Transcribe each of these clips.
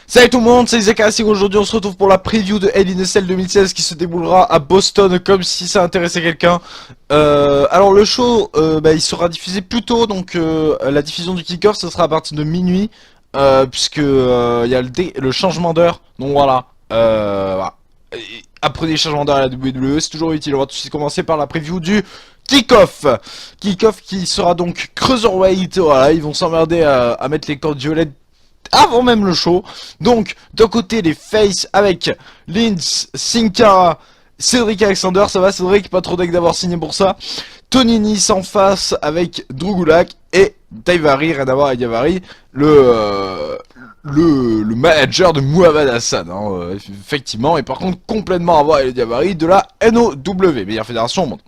Salut tout le monde, c'est Isaac Racing. Aujourd'hui on se retrouve pour la preview de Hell in a Cell 2016 qui se déroulera à Boston, comme si ça intéressait quelqu'un. Alors le show, il sera diffusé plus tôt, donc la diffusion du kick-off ce sera à partir de minuit, puisque il y a le changement d'heure, donc voilà. Voilà. Apprenez les changements d'heure à la WWE, c'est toujours utile. On va tout de suite commencer par la preview du Kick-Off qui sera donc Cruiserweight. Voilà, ils vont s'emmerder à mettre les cordes violettes avant même le show. Donc d'un côté les faces avec Lince, Sin Cara, Cédric Alexander. Ça va Cédric, pas trop deck d'avoir signé pour ça. Tony Nese en face avec Drew Gulak et Daivari, rien à voir avec Daivari, le manager de Muhammad Hassan, hein, effectivement, et par contre complètement à voir avec Daivari de la NOW, meilleure fédération au monde.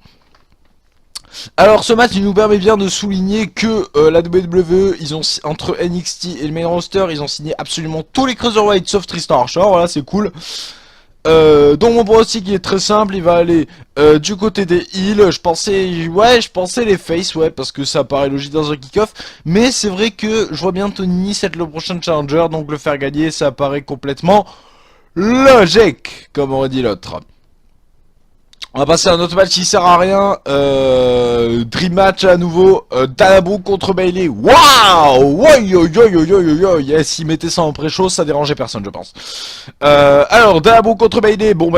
Alors ce match il nous permet bien de souligner que la WWE, ils ont entre NXT et le main roster, ils ont signé absolument tous les Cruiserweight sauf Tristan Archer, voilà c'est cool. Donc mon pronostic il est très simple, il va aller du côté des heels. Je pensais les face, ouais, parce que ça paraît logique dans un kick-off. Mais c'est vrai que je vois bien Tony Nese être le prochain challenger, donc le faire gagner ça paraît complètement logique, comme aurait dit l'autre. On va passer à un autre match qui sert à rien. Dream match à nouveau. Dana Brooke contre Bayley. Waouh! Yes, ils mettaient ça en pré-show, ça dérangeait personne, je pense. Alors, Dana Brooke contre Bayley. Bon,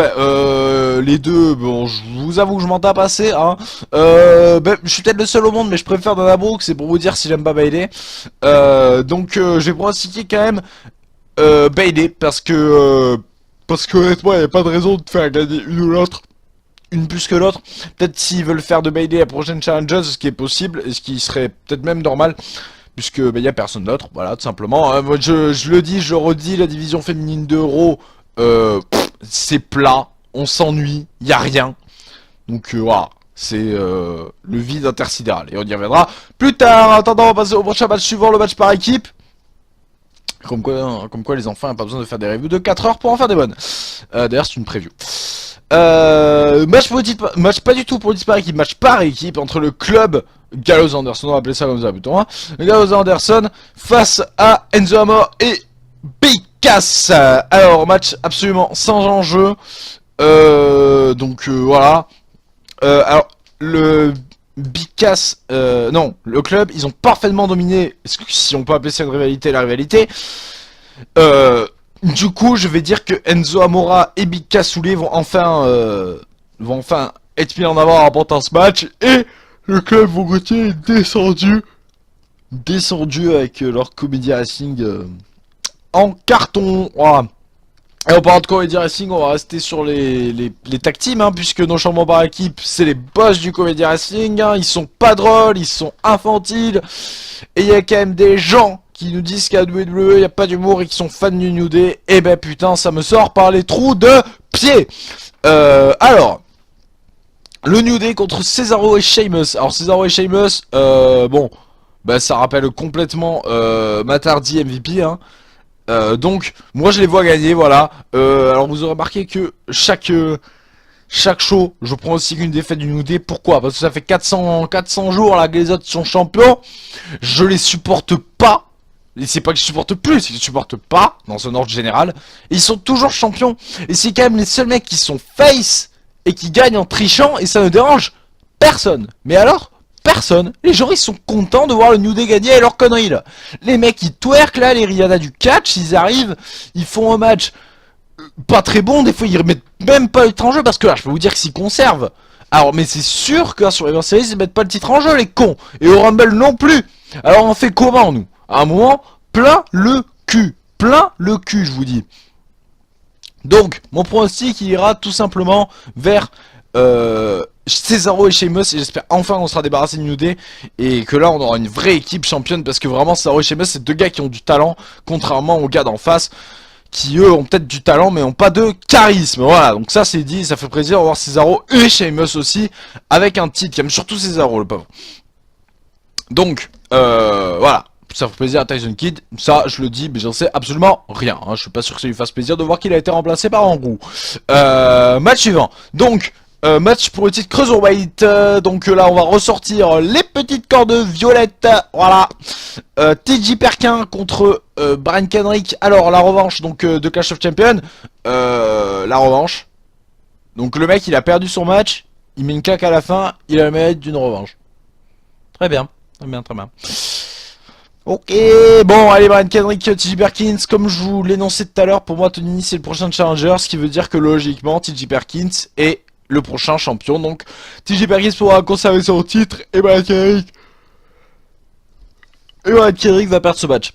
les deux, bon, je vous avoue que je m'en tape assez, hein. Je suis peut-être le seul au monde, mais je préfère Dana Brooke, c'est pour vous dire si j'aime pas Bayley. Donc, je vais pronostiquer quand même Bayley, parce que honnêtement, il n'y a pas de raison de faire gagner une ou l'autre. Une plus que l'autre. Peut-être s'ils veulent faire de Bayley la prochaine challenger, ce qui est possible, et ce qui serait peut-être même normal, puisque il y a personne d'autre, voilà, tout simplement. Moi, je le dis, je redis, la division féminine de Raw, c'est plat, on s'ennuie, il y a rien. Donc voilà, c'est le vide intersidéral, et on y reviendra plus tard. En attendant, on va passer au prochain match suivant, le match par équipe. Comme quoi les enfants n'ont pas besoin de faire des reviews de 4 heures pour en faire des bonnes. D'ailleurs, c'est une preview. Match pas du tout pour par équipe, match par équipe entre le club Gallows Anderson, on va appeler ça comme ça plutôt, hein. Le Gallows Anderson face à Enzo Amore et Big Cass. Alors match absolument sans enjeu, voilà. Alors le Big Cass, non, le club, ils ont parfaitement dominé, si on peut appeler ça une rivalité, la rivalité. Du coup, je vais dire que Enzo Amore et Big Cassoulet vont enfin être mis en avant en remportant ce match, et le club Vogotier est descendu avec leur Comedy Racing en carton. Voilà. Et en parlant de Comedy Racing, on va rester sur les tag teams, hein, puisque nos changements par équipe, c'est les boss du Comedy Racing, hein. Ils sont pas drôles, ils sont infantiles, et il y a quand même des gens qui nous disent qu'à WWE il n'y a pas d'humour et qui sont fans du New Day. Et ben putain, ça me sort par les trous de pied. Alors, le New Day contre Cesaro et Sheamus. Alors Cesaro et Sheamus, ça rappelle complètement Matt Hardy MVP, hein. Donc moi je les vois gagner, voilà. Alors vous aurez remarqué que chaque show, je prends aussi une défaite du New Day. Pourquoi? Parce que ça fait 400 jours là que les autres sont champions. Je les supporte pas. Et c'est pas que je supporte plus, c'est que je supporte pas, dans un ordre général. Et ils sont toujours champions. Et c'est quand même les seuls mecs qui sont face et qui gagnent en trichant, et ça ne dérange personne. Mais alors, personne. Les gens ils sont contents de voir le New Day gagner et leurs conneries là. Les mecs ils twerk là, les Rihanna du catch, ils arrivent, ils font un match pas très bon, des fois ils remettent même pas le titre en jeu, parce que là je peux vous dire que s'ils conservent. Alors mais c'est sûr que sur les séries ils mettent pas le titre en jeu, les cons. Et au Rumble non plus. Alors on fait comment nous? À un moment, plein le cul, je vous dis. Donc, mon pronostic il ira tout simplement vers Cesaro et Sheamus, et j'espère enfin on sera débarrassé de New Day, et que là on aura une vraie équipe championne, parce que vraiment Cesaro et Sheamus c'est deux gars qui ont du talent, contrairement aux gars d'en face, qui eux ont peut-être du talent mais ont pas de charisme. Voilà, donc ça c'est dit, ça fait plaisir de voir Cesaro et Sheamus aussi, avec un titre, qui aime surtout Cesaro le pauvre. Donc, voilà. Ça fait plaisir à Tyson Kidd, ça je le dis, mais j'en sais absolument rien, hein. Je suis pas sûr que ça lui fasse plaisir de voir qu'il a été remplacé par Angrou. Match suivant. Donc, Match pour le titre Cruiserweight. Donc là, on va ressortir les petites cordes violettes. Voilà. TJ Perkin contre Brian Kendrick. Alors, la revanche donc de Clash of Champions. La revanche. Donc le mec, il a perdu son match. Il met une claque à la fin. Il a le mérite d'une revanche. Très bien. Très bien, très bien. Ok, bon, allez, Brian Kendrick, TJ Perkins, comme je vous l'énonçais tout à l'heure, pour moi, Tony c'est le prochain challenger, ce qui veut dire que logiquement, TJ Perkins est le prochain champion. Donc, TJ Perkins pourra conserver son titre et Brian Kendrick va perdre ce match.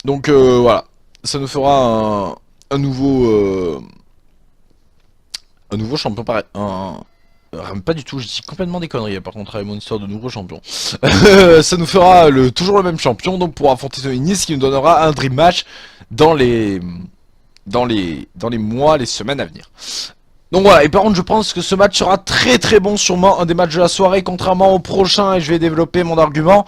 Donc, voilà, ça nous fera un nouveau champion pareil. Pas du tout, je dis complètement des conneries par contre avec mon histoire de nouveau champion. Ça nous fera toujours le même champion donc pour affronter Tony Nese qui nous donnera un dream match dans les mois, les semaines à venir. Donc voilà, et par contre je pense que ce match sera très très bon, sûrement un des matchs de la soirée contrairement au prochain et je vais développer mon argument.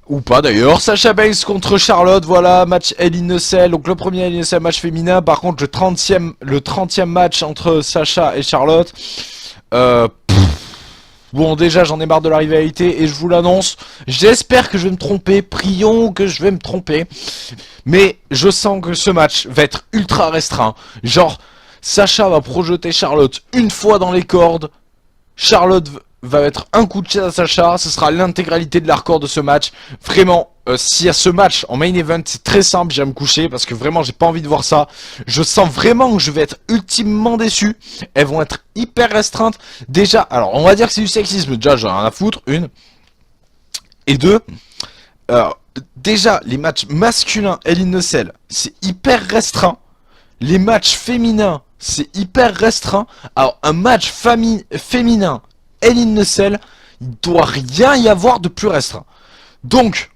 Ou pas d'ailleurs, Sasha Banks contre Charlotte, voilà, match Hell in a Cell, donc le premier Hell in a Cell match féminin, par contre le 30e match entre Sasha et Charlotte. Bon déjà j'en ai marre de la rivalité et je vous l'annonce, j'espère que je vais me tromper, prions que je vais me tromper, mais je sens que ce match va être ultra restreint, genre Sasha va projeter Charlotte une fois dans les cordes, Charlotte va mettre un coup de chaise à Sasha, ce sera l'intégralité de la record de ce match, vraiment. S'il y a ce match en main event, c'est très simple, j'irai me coucher parce que vraiment j'ai pas envie de voir ça. Je sens vraiment que je vais être ultimement déçu. Elles vont être hyper restreintes. Déjà, alors on va dire que c'est du sexisme, déjà j'en ai rien à foutre, une. Et deux, déjà les matchs masculins Hell in a Cell, c'est hyper restreint. Les matchs féminins, c'est hyper restreint. Alors un match féminin Hell in a Cell, il doit rien y avoir de plus restreint. Donc,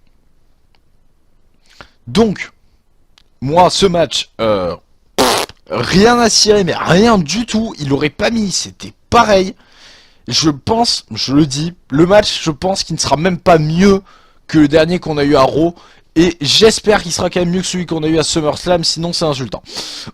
moi, ce match, rien à cirer, mais rien du tout. Il aurait pas mis, c'était pareil. Je pense, je le dis, le match, je pense qu'il ne sera même pas mieux que le dernier qu'on a eu à Raw. Et j'espère qu'il sera quand même mieux que celui qu'on a eu à SummerSlam, sinon c'est insultant.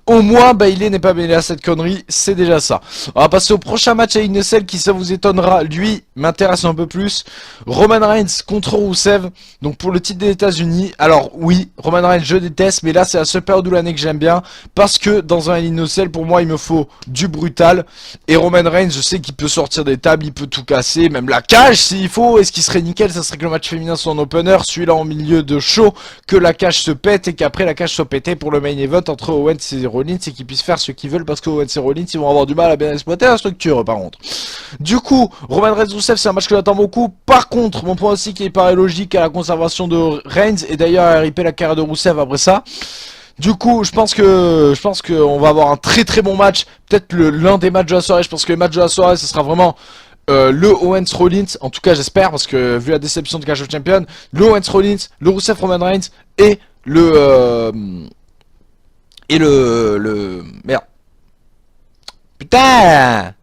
Au moins, Bayley n'est pas mêlé à cette connerie, c'est déjà ça. On va passer au prochain match à une celle qui, ça vous étonnera, lui, m'intéresse un peu plus. Roman Reigns contre Rusev, donc pour le titre des États-Unis. Alors oui, Roman Reigns je déteste, mais là c'est la seule période de l'année que j'aime bien, parce que dans un Hell in a Cell, pour moi il me faut du brutal. Et Roman Reigns, je sais qu'il peut sortir des tables, il peut tout casser, même la cage s'il faut. Et ce qui serait nickel, ça serait que le match féminin soit en opener, celui-là en milieu de show, que la cage se pète et qu'après la cage soit pétée pour le main event entre Owens et Rollins et qu'ils puissent faire ce qu'ils veulent parce que Owens et Rollins ils vont avoir du mal à bien exploiter la structure par contre. Du coup, Roman Reigns Rusev c'est un match que j'attends beaucoup. Par contre, mon point aussi qui paraît logique à la conservation de Reigns et d'ailleurs RIP la carrière de Rusev après ça. Du coup, je pense que on va avoir un très très bon match, peut-être l'un des matchs de la soirée. Je pense que le match de la soirée ce sera vraiment le Owens Rollins, en tout cas j'espère, parce que vu la déception de Clash of Champions, le Owens Rollins, le Rusev Roman Reigns et le merde. Putain.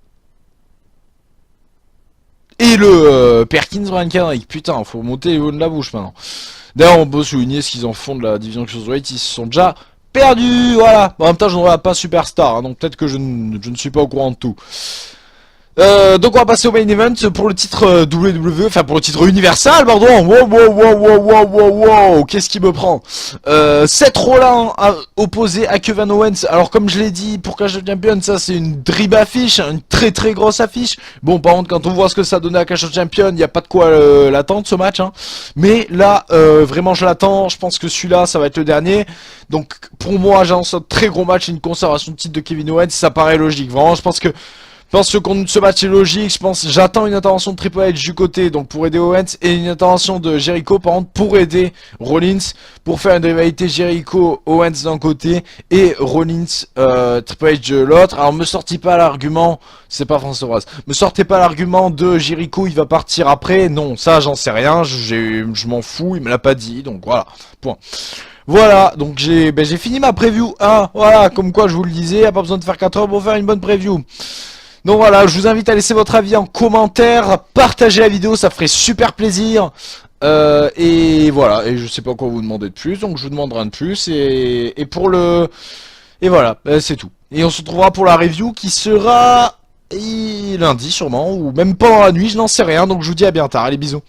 Et le Perkins Brian Kendrick. Putain, faut monter les hauts de la bouche maintenant. D'ailleurs, on peut souligner ce qu'ils en font de la division Cruiserweight, ils se sont déjà perdus, voilà. En même temps, je ne pas superstar, hein, donc peut-être que je ne suis pas au courant de tout. Donc on va passer au main event pour le titre WWE, enfin pour le titre Universal, pardon. Wow, qu'est-ce qui me prend Seth Rollins opposé à Kevin Owens. Alors comme je l'ai dit pour Clash of Champions, ça c'est une drib affiche, une très très grosse affiche. Bon par contre quand on voit ce que ça donnait à Clash of Champions, il n'y a pas de quoi l'attendre ce match, hein. Mais là vraiment je l'attends, je pense que celui-là ça va être le dernier. Donc pour moi j'annonce un très gros match, une conservation de titre de Kevin Owens, ça paraît logique. Vraiment je pense que ce match est logique, j'attends une intervention de Triple H du côté, donc pour aider Owens, et une intervention de Jericho, par contre, pour aider Rollins, pour faire une rivalité Jericho-Owens d'un côté, et Rollins, Triple H de l'autre. Alors, me sortez pas l'argument, c'est pas François Roise, me sortez pas l'argument de Jericho, il va partir après, non, ça, j'en sais rien, je m'en fous, il me l'a pas dit, donc voilà, point. Voilà, donc j'ai fini ma preview, hein, voilà, comme quoi je vous le disais, y a pas besoin de faire 4 heures pour faire une bonne preview. Donc voilà, je vous invite à laisser votre avis en commentaire, partager la vidéo, ça ferait super plaisir. Et voilà, et je sais pas quoi vous demander de plus, donc je vous demande rien de plus. Et pour le... Et voilà, c'est tout. Et on se retrouvera pour la review qui sera Et lundi sûrement, ou même pendant la nuit, je n'en sais rien, donc je vous dis à bien tard, allez bisous.